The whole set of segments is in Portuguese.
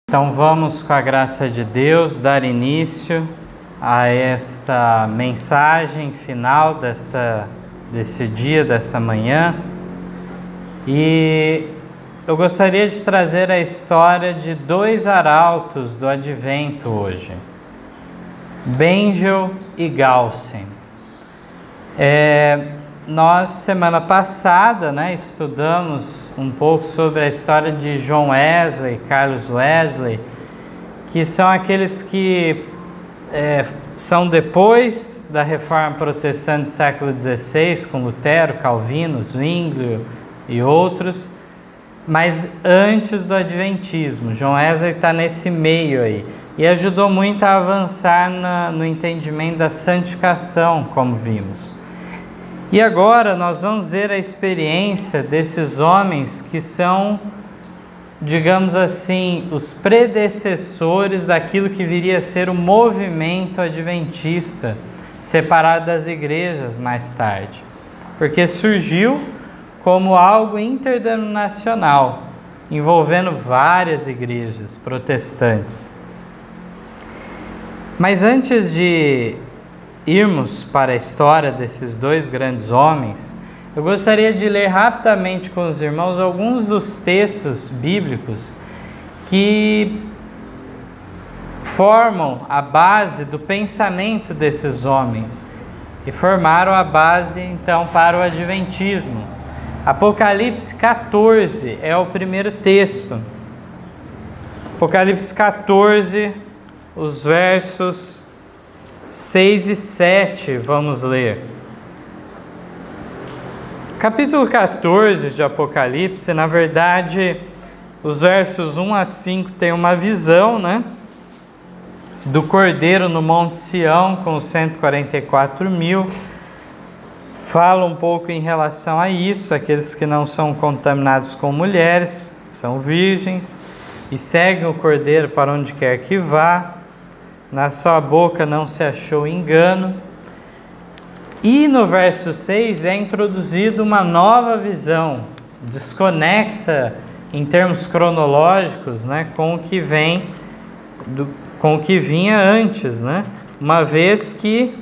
Então vamos, com a graça de Deus, dar início a esta mensagem final desse dia, dessa manhã. E eu gostaria de trazer a história de dois arautos do Advento hoje, Bengel e Galsen. Nós, semana passada, estudamos um pouco sobre a história de John Wesley, Carlos Wesley, que são aqueles que são depois da Reforma Protestante do século XVI, com Lutero, Calvino, Zwinglio e outros, mas antes do Adventismo. John Wesley está nesse meio aí e ajudou muito a avançar no entendimento da santificação, como vimos. E agora nós vamos ver a experiência desses homens que são, digamos assim, os predecessores daquilo que viria a ser o movimento adventista, separado das igrejas mais tarde. Porque surgiu como algo interdenominacional, envolvendo várias igrejas protestantes. Mas antes de irmos para a história desses dois grandes homens, eu gostaria de ler rapidamente com os irmãos alguns dos textos bíblicos que formam a base do pensamento desses homens e formaram a base então para o Adventismo. Apocalipse 14 é o primeiro texto. Apocalipse 14, os versos 6 e 7, vamos ler. Capítulo 14 de Apocalipse, na verdade, os versos 1 a 5 tem uma visão, do Cordeiro no Monte Sião com os 144.000. Fala um pouco em relação a isso, aqueles que não são contaminados com mulheres, são virgens, e seguem o Cordeiro para onde quer que vá. Na sua boca não se achou engano. E no verso 6 é introduzido uma nova visão, desconexa em termos cronológicos, com o que vinha antes, uma vez que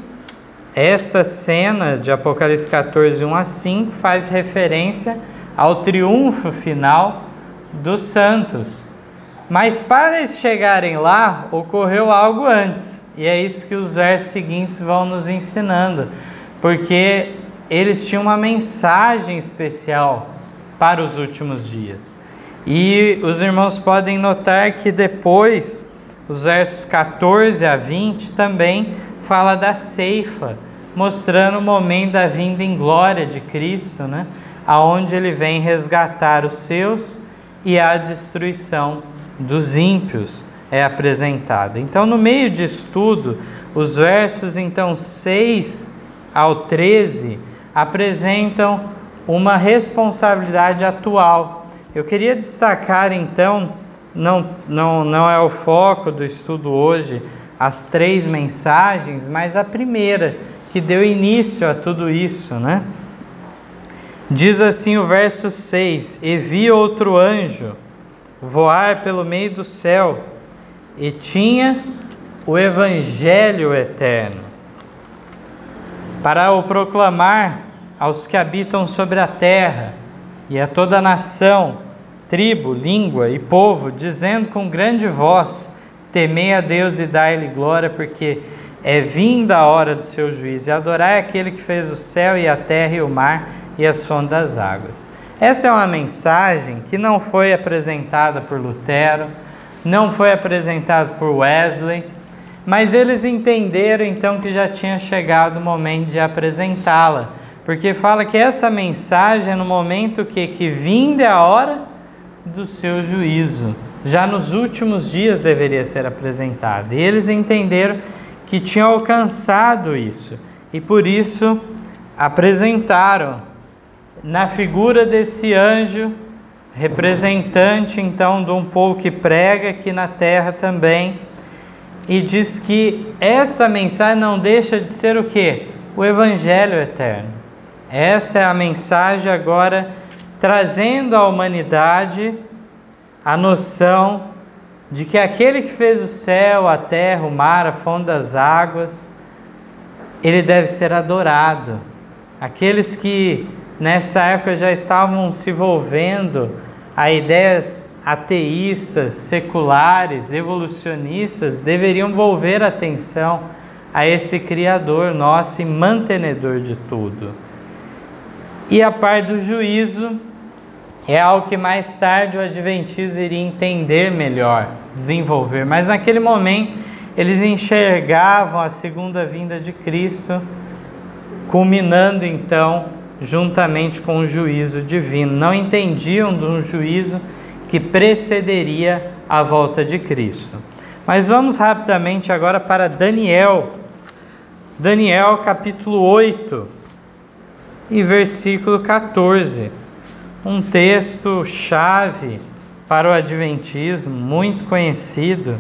esta cena de Apocalipse 14, 1 a 5 faz referência ao triunfo final dos santos. Mas para eles chegarem lá, ocorreu algo antes. E é isso que os versos seguintes vão nos ensinando. Porque eles tinham uma mensagem especial para os últimos dias. E os irmãos podem notar que depois, os versos 14 a 20 também fala da ceifa, mostrando o momento da vinda em glória de Cristo, aonde ele vem resgatar os seus e a destruição dos ímpios é apresentada. Então, no meio disso tudo, os versos então 6 ao 13 apresentam uma responsabilidade atual. Eu queria destacar então, não é o foco do estudo hoje, as 3 mensagens, mas a primeira que deu início a tudo isso, Diz assim o verso 6: E vi outro anjo voar pelo meio do céu, e tinha o Evangelho eterno, para o proclamar aos que habitam sobre a terra, e a toda nação, tribo, língua e povo, dizendo com grande voz: Temei a Deus e dai-lhe glória, porque é vinda a hora do seu juízo, e adorai aquele que fez o céu e a terra e o mar e as fontes das águas. Essa é uma mensagem que não foi apresentada por Lutero, não foi apresentada por Wesley, mas eles entenderam então que já tinha chegado o momento de apresentá-la, porque fala que essa mensagem é no momento que vinda é a hora do seu juízo, já nos últimos dias deveria ser apresentada. E eles entenderam que tinham alcançado isso, e por isso apresentaram na figura desse anjo, representante então de um povo que prega aqui na terra também, e diz que esta mensagem não deixa de ser o quê? O Evangelho eterno. Essa é a mensagem agora trazendo à humanidade a noção de que aquele que fez o céu, a terra, o mar, a fonte das águas, ele deve ser adorado. Aqueles que nessa época já estavam se envolvendo a ideias ateístas, seculares, evolucionistas, deveriam volver a atenção a esse Criador nosso e mantenedor de tudo. E a parte do juízo é algo que mais tarde o adventismo iria entender melhor, desenvolver. Mas naquele momento eles enxergavam a segunda vinda de Cristo, culminando então juntamente com o juízo divino. Não entendiam de um juízo que precederia a volta de Cristo. Mas vamos rapidamente agora para Daniel. Daniel capítulo 8 e versículo 14. Um texto chave para o adventismo, muito conhecido,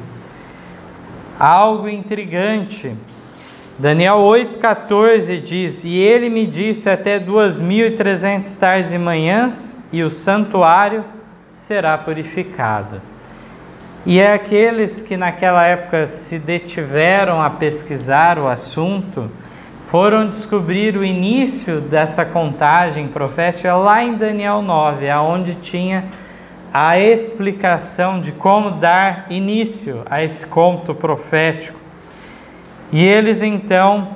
algo intrigante. Daniel 8,14 diz: E ele me disse até 2.300 tardes e manhãs, e o santuário será purificado. E é aqueles que naquela época se detiveram a pesquisar o assunto, foram descobrir o início dessa contagem profética lá em Daniel 9, onde tinha a explicação de como dar início a esse conto profético. E eles então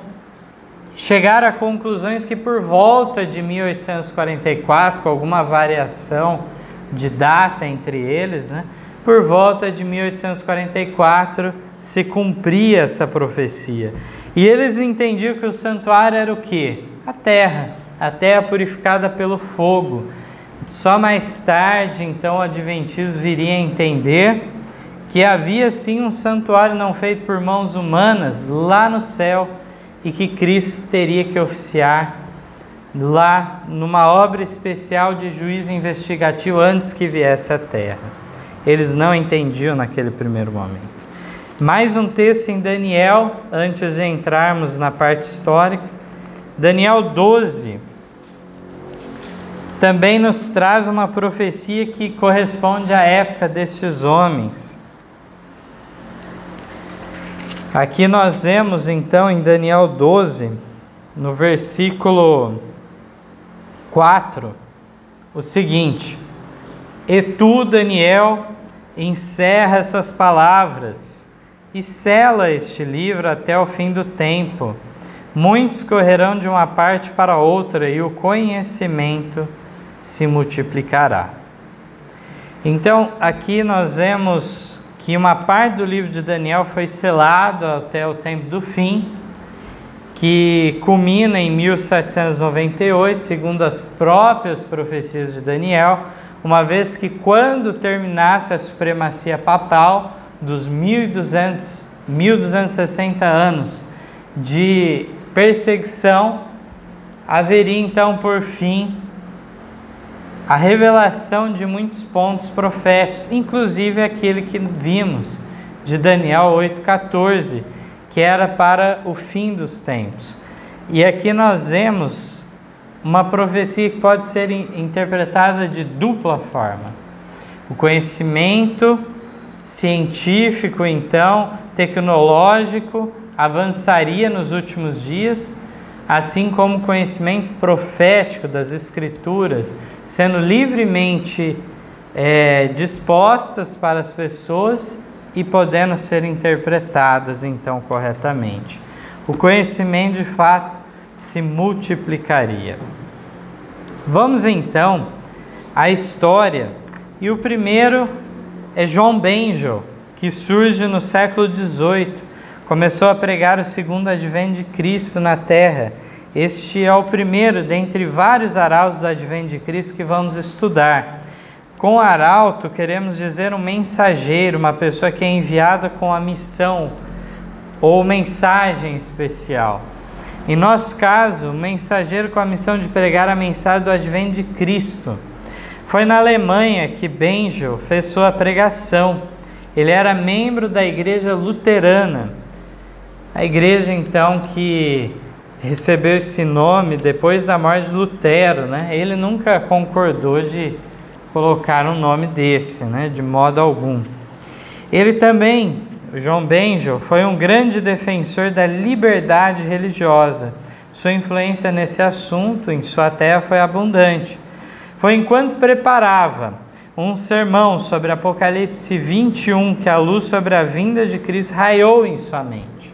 chegaram a conclusões que por volta de 1844, com alguma variação de data entre eles, por volta de 1844 se cumpria essa profecia. E eles entendiam que o santuário era o quê? A terra purificada pelo fogo. Só mais tarde, então, o adventismo viria a entender que havia sim um santuário não feito por mãos humanas lá no céu e que Cristo teria que oficiar lá numa obra especial de juízo investigativo antes que viesse à terra. Eles não entendiam naquele primeiro momento. Mais um texto em Daniel, antes de entrarmos na parte histórica. Daniel 12 também nos traz uma profecia que corresponde à época destes homens. Aqui nós vemos então em Daniel 12, no versículo 4, o seguinte: E tu, Daniel, encerra essas palavras e sela este livro até o fim do tempo. Muitos correrão de uma parte para outra e o conhecimento se multiplicará. Então, aqui nós vemos que uma parte do livro de Daniel foi selado até o tempo do fim, que culmina em 1798, segundo as próprias profecias de Daniel, uma vez que quando terminasse a supremacia papal dos 1260 anos de perseguição, haveria então por fim a revelação de muitos pontos proféticos, inclusive aquele que vimos de Daniel 8,14, que era para o fim dos tempos. E aqui nós vemos uma profecia que pode ser interpretada de dupla forma. O conhecimento científico, então, tecnológico, avançaria nos últimos dias, assim como o conhecimento profético das Escrituras, sendo livremente dispostas para as pessoas e podendo ser interpretadas, então, corretamente. O conhecimento, de fato, se multiplicaria. Vamos, então, à história. E o primeiro é João Bengel, que surge no século XVIII. Começou a pregar o segundo advento de Cristo na Terra. Este é o primeiro dentre vários arautos do advento de Cristo que vamos estudar. Com arauto, queremos dizer um mensageiro, uma pessoa que é enviada com a missão ou mensagem especial. Em nosso caso, o mensageiro com a missão de pregar a mensagem do advento de Cristo. Foi na Alemanha que Bengel fez sua pregação. Ele era membro da Igreja Luterana. A igreja, então, que recebeu esse nome depois da morte de Lutero, Ele nunca concordou de colocar um nome desse, de modo algum. Ele também, o João Bengel, foi um grande defensor da liberdade religiosa. Sua influência nesse assunto em sua terra foi abundante. Foi enquanto preparava um sermão sobre Apocalipse 21 que a luz sobre a vinda de Cristo raiou em sua mente.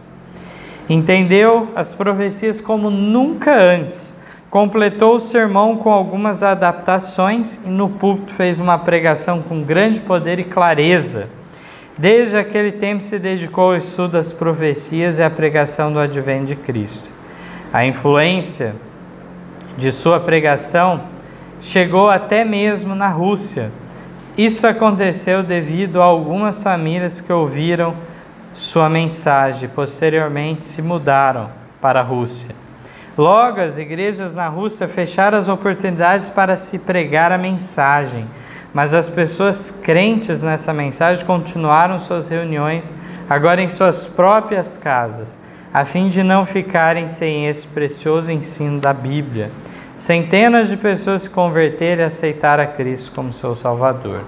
Entendeu as profecias como nunca antes. Completou o sermão com algumas adaptações e no púlpito fez uma pregação com grande poder e clareza. Desde aquele tempo se dedicou ao estudo das profecias e à pregação do advento de Cristo. A influência de sua pregação chegou até mesmo na Rússia. Isso aconteceu devido a algumas famílias que ouviram sua mensagem e posteriormente se mudaram para a Rússia. Logo, as igrejas na Rússia fecharam as oportunidades para se pregar a mensagem, mas as pessoas crentes nessa mensagem continuaram suas reuniões, agora em suas próprias casas, a fim de não ficarem sem esse precioso ensino da Bíblia. Centenas de pessoas se converteram e aceitaram a Cristo como seu Salvador.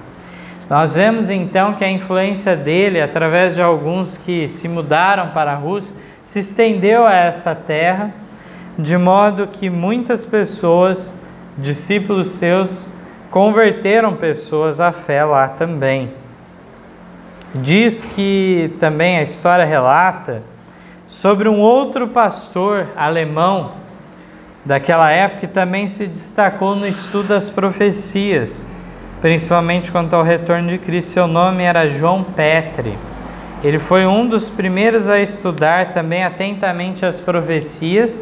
Nós vemos então que a influência dele, através de alguns que se mudaram para a Rússia, se estendeu a essa terra, de modo que muitas pessoas, discípulos seus, converteram pessoas à fé lá também. Diz que também a história relata sobre um outro pastor alemão daquela época que também se destacou no estudo das profecias, principalmente quanto ao retorno de Cristo. Seu nome era João Petri. Ele foi um dos primeiros a estudar também atentamente as profecias,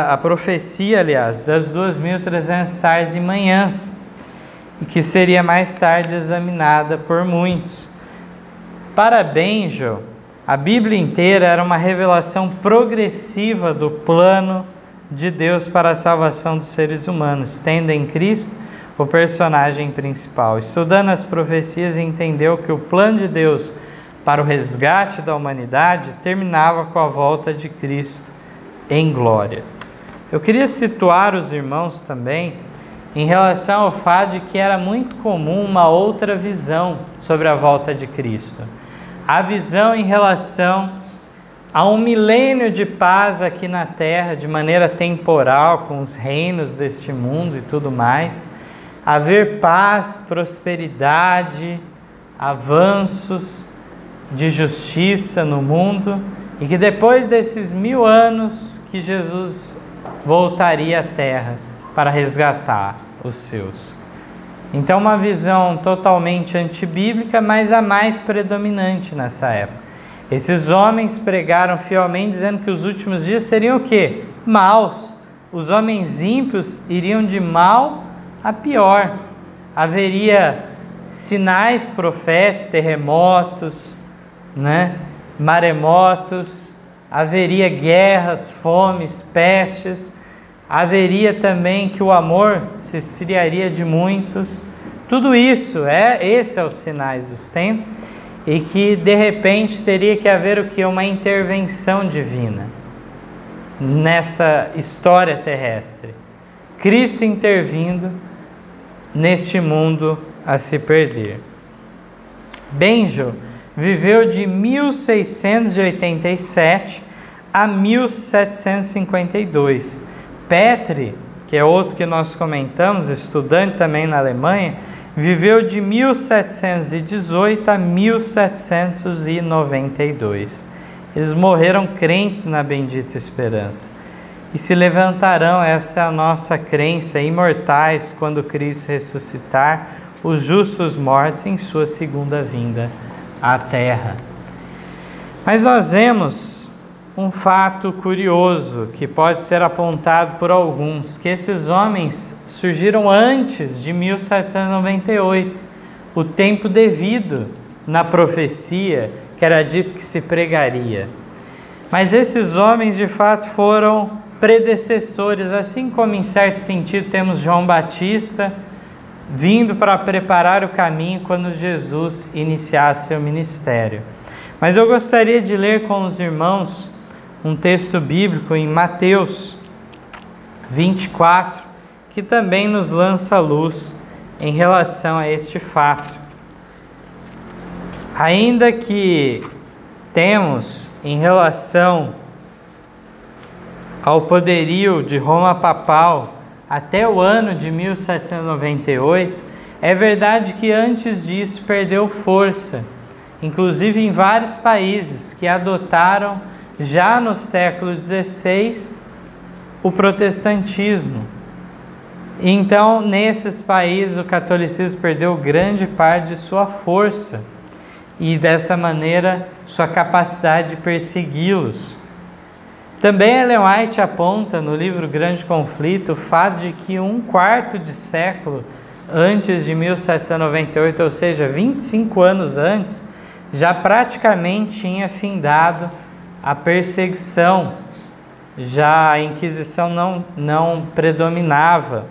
a profecia, aliás, das 2.300 tardes e manhãs, e que seria mais tarde examinada por muitos. Para Bengel, a Bíblia inteira era uma revelação progressiva do plano de Deus para a salvação dos seres humanos, tendo em Cristo o personagem principal. Estudando as profecias, entendeu que o plano de Deus para o resgate da humanidade terminava com a volta de Cristo em glória. Eu queria situar os irmãos também em relação ao fato de que era muito comum uma outra visão sobre a volta de Cristo. A visão em relação a um milênio de paz aqui na terra, de maneira temporal, com os reinos deste mundo e tudo mais. Haver paz, prosperidade, avanços de justiça no mundo, e que depois desses 1000 anos que Jesus voltaria à terra para resgatar os seus. Então uma visão totalmente antibíblica, mas a mais predominante nessa época. Esses homens pregaram fielmente dizendo que os últimos dias seriam o quê? Maus. Os homens ímpios iriam de mal a pior. Haveria sinais proféticos, terremotos, maremotos, haveria guerras, fomes, pestes, haveria também que o amor se esfriaria de muitos. Tudo isso, esses são os sinais dos tempos, e que de repente teria que haver o que? Uma intervenção divina nesta história terrestre. Cristo intervindo neste mundo a se perder. Bengel viveu de 1687 a 1752. Petri, que é outro que nós comentamos, estudante também na Alemanha, viveu de 1718 a 1792. Eles morreram crentes na bendita esperança. E se levantarão, essa é a nossa crença, imortais quando Cristo ressuscitar os justos mortos em sua segunda vinda à terra. Mas nós vemos um fato curioso que pode ser apontado por alguns, que esses homens surgiram antes de 1798, o tempo devido na profecia que era dito que se pregaria. Mas esses homens de fato foram predecessores, assim como em certo sentido temos João Batista vindo para preparar o caminho quando Jesus iniciasse seu ministério. Mas eu gostaria de ler com os irmãos um texto bíblico em Mateus 24, que também nos lança luz em relação a este fato. Ainda que temos, em relação ao poderio de Roma papal até o ano de 1798, é verdade que antes disso perdeu força, inclusive em vários países que adotaram já no século XVI o protestantismo. Então, nesses países, o catolicismo perdeu grande parte de sua força e, dessa maneira, sua capacidade de persegui-los. Também Ellen White aponta no livro Grande Conflito o fato de que um quarto de século antes de 1798, ou seja, 25 anos antes, já praticamente tinha findado a perseguição, já a Inquisição não predominava.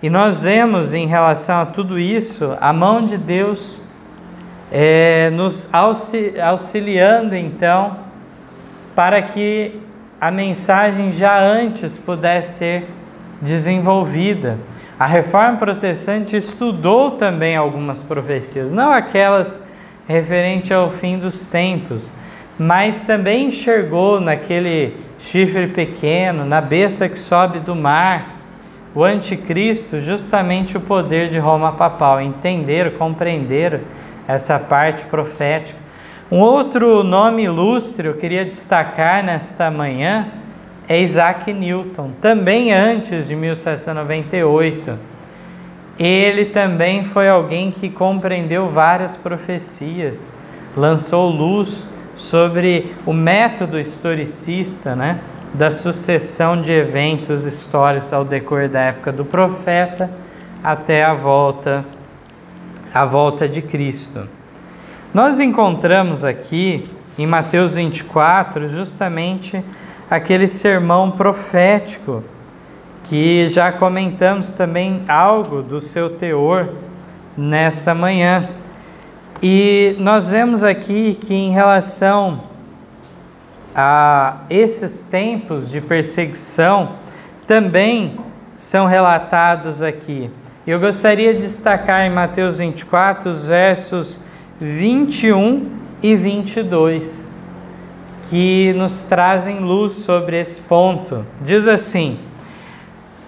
E nós vemos, em relação a tudo isso, a mão de Deus nos auxiliando, então, para que a mensagem já antes pudesse ser desenvolvida. A Reforma Protestante estudou também algumas profecias, não aquelas referentes ao fim dos tempos, mas também enxergou naquele chifre pequeno, na besta que sobe do mar, o anticristo, justamente o poder de Roma papal. Entenderam, compreenderam essa parte profética. Um outro nome ilustre eu queria destacar nesta manhã é Isaac Newton, também antes de 1798. Ele também foi alguém que compreendeu várias profecias, lançou luz sobre o método historicista, da sucessão de eventos históricos ao decorrer da época do profeta até a volta de Cristo. Nós encontramos aqui em Mateus 24 justamente aquele sermão profético que já comentamos também algo do seu teor nesta manhã. E nós vemos aqui que em relação a esses tempos de perseguição também são relatados aqui. Eu gostaria de destacar em Mateus 24 os versos 21 e 22, que nos trazem luz sobre esse ponto. Diz assim: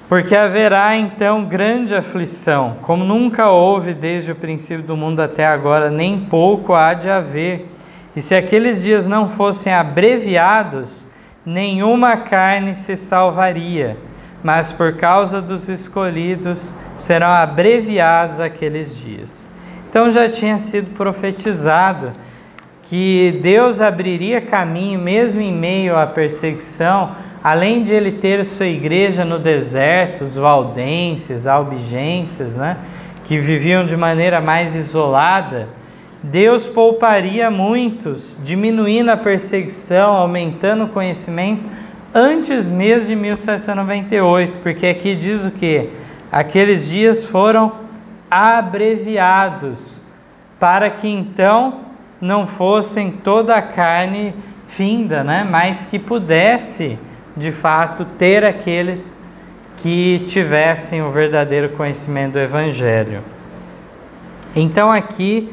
porque haverá então grande aflição, como nunca houve desde o princípio do mundo até agora, nem pouco há de haver. E se aqueles dias não fossem abreviados, nenhuma carne se salvaria, mas por causa dos escolhidos serão abreviados aqueles dias. Então já tinha sido profetizado que Deus abriria caminho mesmo em meio à perseguição, além de ele ter sua igreja no deserto, os valdenses, albigenses, que viviam de maneira mais isolada. Deus pouparia muitos, diminuindo a perseguição, aumentando o conhecimento, antes mesmo de 1798, porque aqui diz o quê? Aqueles dias foram abreviados, para que então não fossem toda a carne finda, mas que pudesse, de fato, ter aqueles que tivessem o verdadeiro conhecimento do Evangelho. Então aqui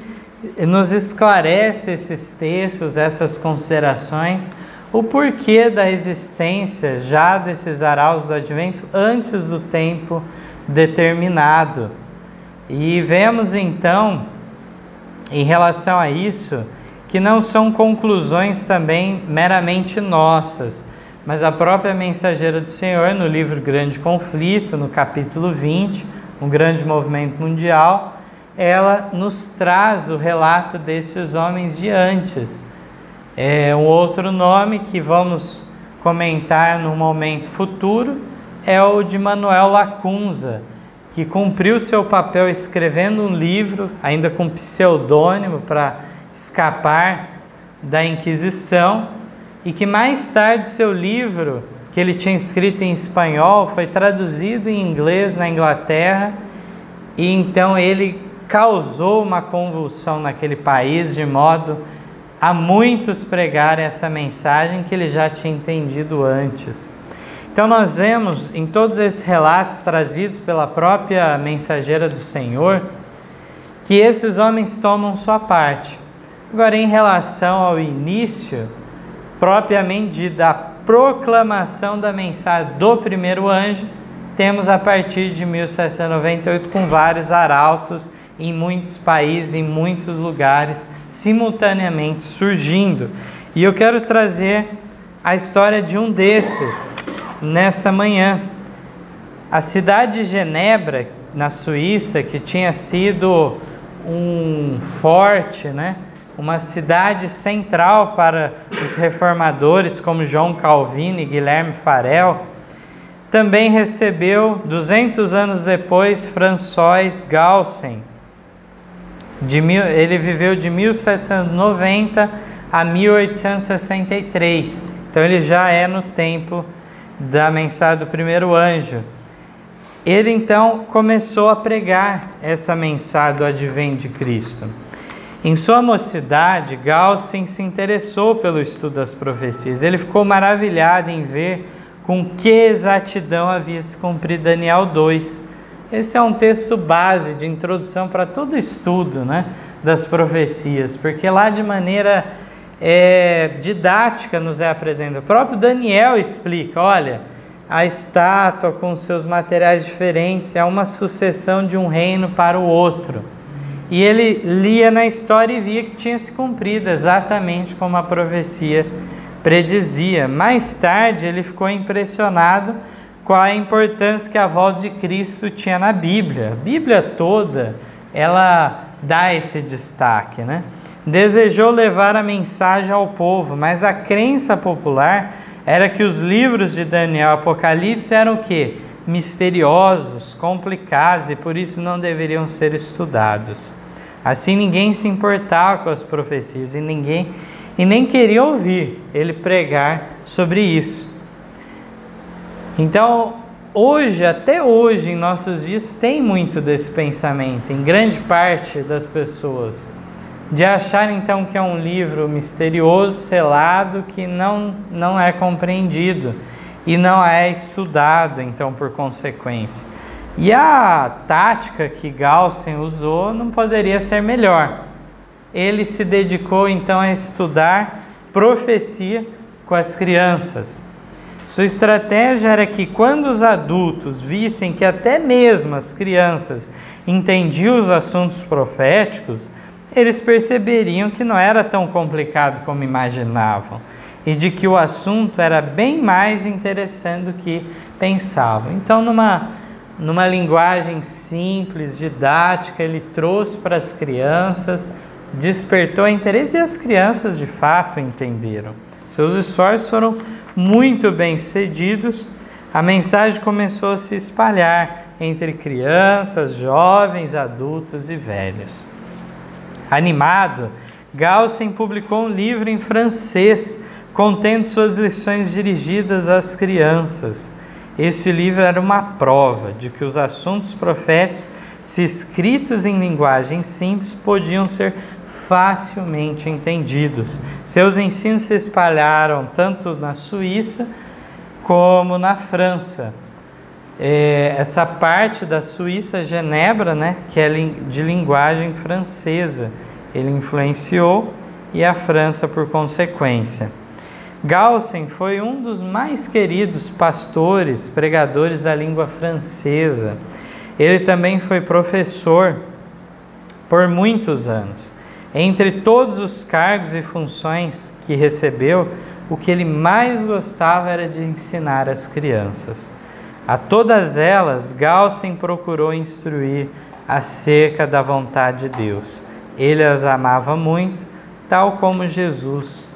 nos esclarece esses textos, essas considerações, o porquê da existência já desses arautos do advento antes do tempo determinado. E vemos então, em relação a isso, que não são conclusões também meramente nossas, mas a própria mensageira do Senhor, no livro Grande Conflito, no capítulo 20, um grande movimento mundial, ela nos traz o relato desses homens de antes. Um outro nome que vamos comentar no momento futuro é o de Manuel Lacunza, que cumpriu seu papel escrevendo um livro, ainda com pseudônimo, para escapar da Inquisição, e que mais tarde seu livro, que ele tinha escrito em espanhol, foi traduzido em inglês na Inglaterra, e então ele causou uma convulsão naquele país, de modo a muitos pregarem essa mensagem que ele já tinha entendido antes. Então nós vemos em todos esses relatos trazidos pela própria mensageira do Senhor, que esses homens tomam sua parte, Agora, em relação ao início, propriamente da proclamação da mensagem do primeiro anjo, temos a partir de 1798 com vários arautos em muitos países, em muitos lugares, simultaneamente surgindo. E eu quero trazer a história de um desses nesta manhã. A cidade de Genebra, na Suíça, que tinha sido um forte, uma cidade central para os reformadores como João Calvino e Guilherme Farel, também recebeu, 200 anos depois, François Gaussen. Ele viveu de 1790 a 1863. Então ele já é no tempo da mensagem do primeiro anjo. Ele então começou a pregar essa mensagem do advento de Cristo. Em sua mocidade, Gaussen se interessou pelo estudo das profecias. Ele ficou maravilhado em ver com que exatidão havia se cumprido Daniel 2. Esse é um texto base de introdução para todo estudo, das profecias, porque lá de maneira didática nos é apresentado. O próprio Daniel explica, olha, a estátua com seus materiais diferentes é uma sucessão de um reino para o outro. E ele lia na história e via que tinha se cumprido exatamente como a profecia predizia. Mais tarde ele ficou impressionado com a importância que a volta de Cristo tinha na Bíblia. A Bíblia toda, ela dá esse destaque, Desejou levar a mensagem ao povo, mas a crença popular era que os livros de Daniel e Apocalipse eram o quê? Misteriosos, complicados e por isso não deveriam ser estudados. Assim ninguém se importava com as profecias e nem queria ouvir ele pregar sobre isso. Então, até hoje, em nossos dias, tem muito desse pensamento, em grande parte das pessoas, de achar então que é um livro misterioso, selado, que não é compreendido e não é estudado, então, por consequência. E a tática que Gaussen usou não poderia ser melhor. Ele se dedicou então a estudar profecia com as crianças. Sua estratégia era que quando os adultos vissem que até mesmo as crianças entendiam os assuntos proféticos, eles perceberiam que não era tão complicado como imaginavam e de que o assunto era bem mais interessante do que pensavam. Então, numa linguagem simples, didática, ele trouxe para as crianças, despertou interesse e as crianças de fato entenderam. Seus esforços foram muito bem sucedidos. A mensagem começou a se espalhar entre crianças, jovens, adultos e velhos. Animado, Gaussen publicou um livro em francês contendo suas lições dirigidas às crianças. Este livro era uma prova de que os assuntos proféticos, se escritos em linguagem simples, podiam ser facilmente entendidos. Seus ensinos se espalharam tanto na Suíça como na França. Essa parte da Suíça, Genebra, que é de linguagem francesa, ele influenciou, e a França por consequência. Gaussen foi um dos mais queridos pastores, pregadores da língua francesa. Ele também foi professor por muitos anos. Entre todos os cargos e funções que recebeu, o que ele mais gostava era de ensinar as crianças. A todas elas, Gaussen procurou instruir acerca da vontade de Deus. Ele as amava muito, tal como Jesus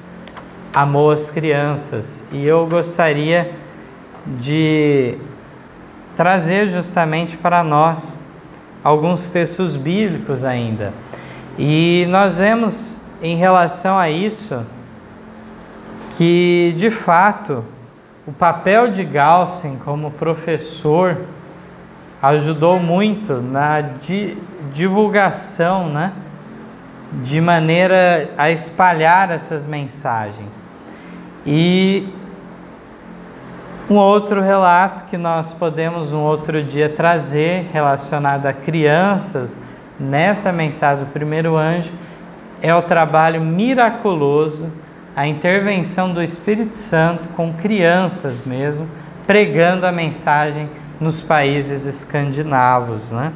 amou as crianças. E eu gostaria de trazer justamente para nós alguns textos bíblicos ainda. E nós vemos em relação a isso que, de fato, o papel de Gaussen como professor ajudou muito na divulgação, de maneira a espalhar essas mensagens. E um outro relato que nós podemos um outro dia trazer relacionado a crianças nessa mensagem do primeiro anjo é o trabalho miraculoso, a intervenção do Espírito Santo com crianças mesmo, pregando a mensagem nos países escandinavos, né?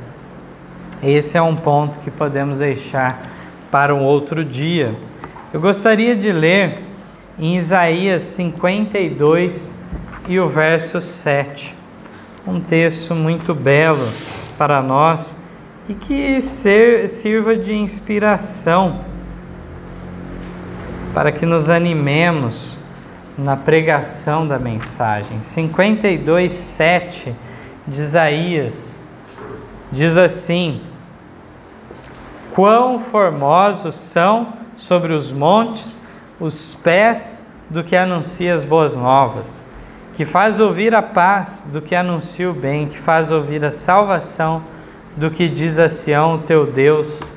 Esse é um ponto que podemos deixar para um outro dia. Eu gostaria de ler em Isaías 52 e o verso 7, um texto muito belo para nós e que sirva de inspiração para que nos animemos na pregação da mensagem. 52, 7 de Isaías diz assim: quão formosos são sobre os montes os pés do que anuncia as boas novas, que faz ouvir a paz do que anuncia o bem, que faz ouvir a salvação do que diz a Sião, o teu Deus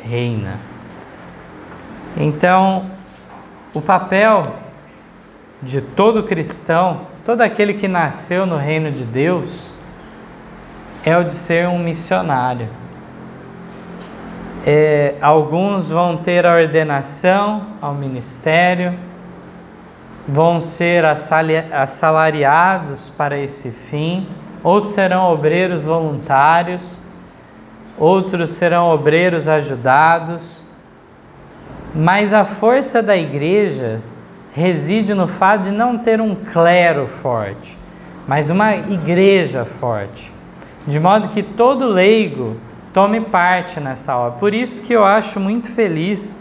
reina. Então, o papel de todo cristão, todo aquele que nasceu no reino de Deus, é o de ser um missionário. Alguns vão ter a ordenação ao ministério, vão ser assalariados para esse fim, outros serão obreiros voluntários, outros serão obreiros ajudados, mas a força da igreja reside no fato de não ter um clero forte, mas uma igreja forte, de modo que todo leigo tome parte nessa obra. Por isso que eu acho muito feliz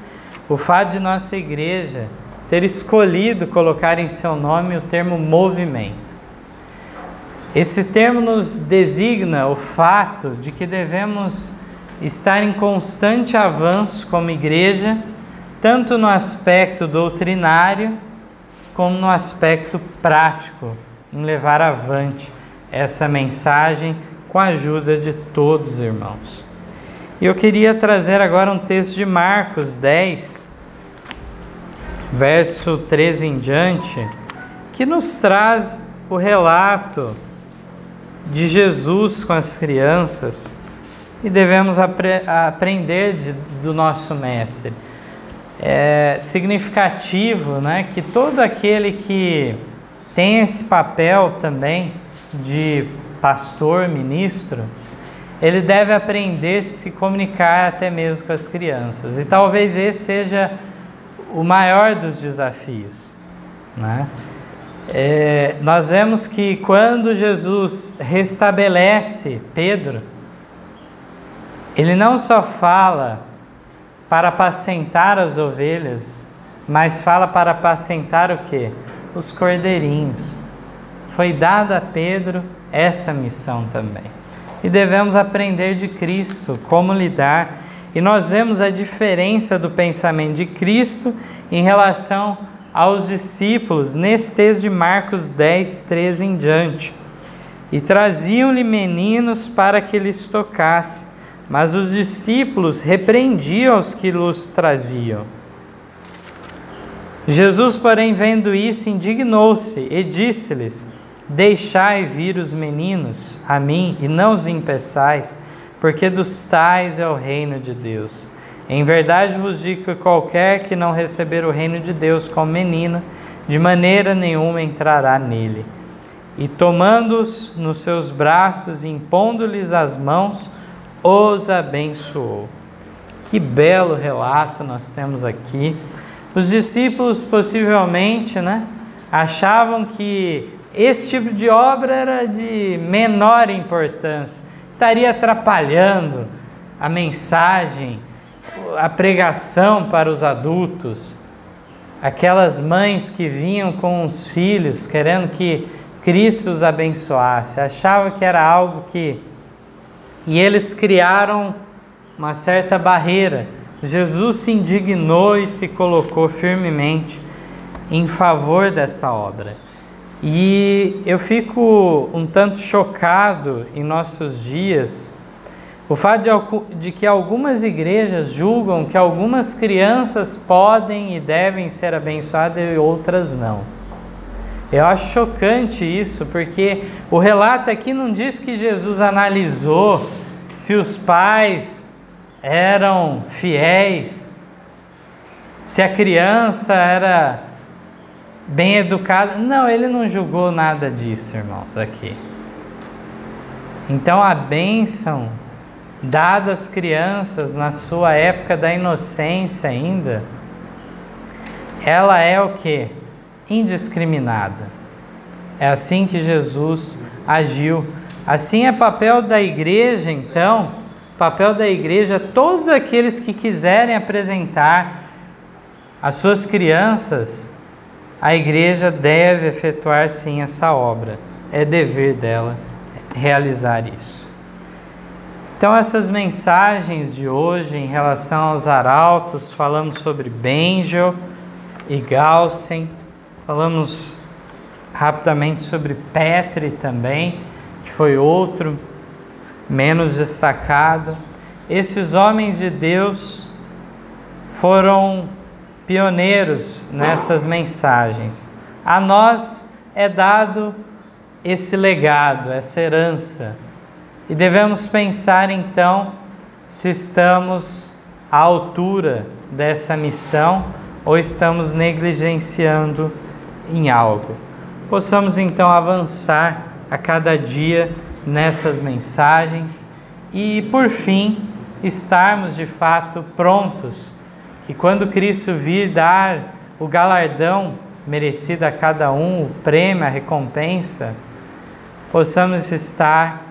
o fato de nossa igreja ter escolhido colocar em seu nome o termo movimento. Esse termo nos designa o fato de que devemos estar em constante avanço como igreja, tanto no aspecto doutrinário, como no aspecto prático, em levar avante essa mensagem com a ajuda de todos os irmãos. E eu queria trazer agora um texto de Marcos 10, verso 13 em diante, que nos traz o relato de Jesus com as crianças e devemos aprender do nosso mestre. É significativo, né, que todo aquele que tem esse papel também de pastor, ministro, ele deve aprender a se comunicar até mesmo com as crianças. E talvez esse seja o maior dos desafios, né? Nós vemos que quando Jesus restabelece Pedro, ele não só fala para apacentar as ovelhas, mas fala para apacentar o quê? Os cordeirinhos. Foi dada a Pedro essa missão também. E devemos aprender de Cristo como lidar. E nós vemos a diferença do pensamento de Cristo em relação aos discípulos nesse texto de Marcos 10, 13 em diante. E traziam-lhe meninos para que lhes tocasse, mas os discípulos repreendiam os que lhes traziam. Jesus, porém, vendo isso, indignou-se e disse-lhes: deixai vir os meninos a mim e não os impeçais, porque dos tais é o reino de Deus. Em verdade vos digo que qualquer que não receber o reino de Deus como menino, de maneira nenhuma entrará nele. E tomando-os nos seus braços e impondo-lhes as mãos, os abençoou. Que belo relato nós temos aqui. Os discípulos possivelmente, achavam que esse tipo de obra era de menor importância, estaria atrapalhando a mensagem, a pregação para os adultos. Aquelas mães que vinham com os filhos querendo que Cristo os abençoasse, achavam que era algo que... E eles criaram uma certa barreira. Jesus se indignou e se colocou firmemente em favor dessa obra. E eu fico um tanto chocado em nossos dias o fato de que algumas igrejas julgam que algumas crianças podem e devem ser abençoadas e outras não. Eu acho chocante isso, porque o relato aqui não diz que Jesus analisou se os pais eram fiéis Se a criança era bem educada. Não, ele não julgou nada disso, irmãos, aqui. Então a bênção dada às crianças na sua época da inocência ainda, ela é o quê? Indiscriminada. É assim que Jesus agiu. Assim é papel da igreja, então, papel da igreja, todos aqueles que quiserem apresentar as suas crianças, a igreja deve efetuar sim essa obra. É dever dela realizar isso. Então essas mensagens de hoje em relação aos arautos, falamos sobre Bengel e Galsen, falamos rapidamente sobre Petri também, que foi outro menos destacado. Esses homens de Deus foram pioneiros nessas mensagens. A nós é dado esse legado, essa herança. E devemos pensar então se estamos à altura dessa missão ou estamos negligenciando em algo. Possamos então avançar a cada dia nessas mensagens e, por fim, estarmos de fato prontos, que quando Cristo vir dar o galardão merecido a cada um, o prêmio, a recompensa, possamos estar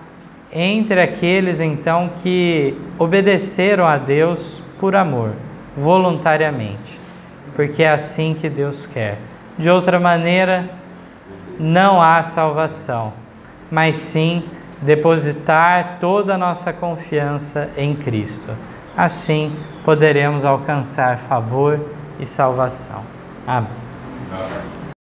entre aqueles então que obedeceram a Deus por amor, voluntariamente, porque é assim que Deus quer. De outra maneira, não há salvação, mas sim depositar toda a nossa confiança em Cristo. Assim poderemos alcançar favor e salvação. Amém.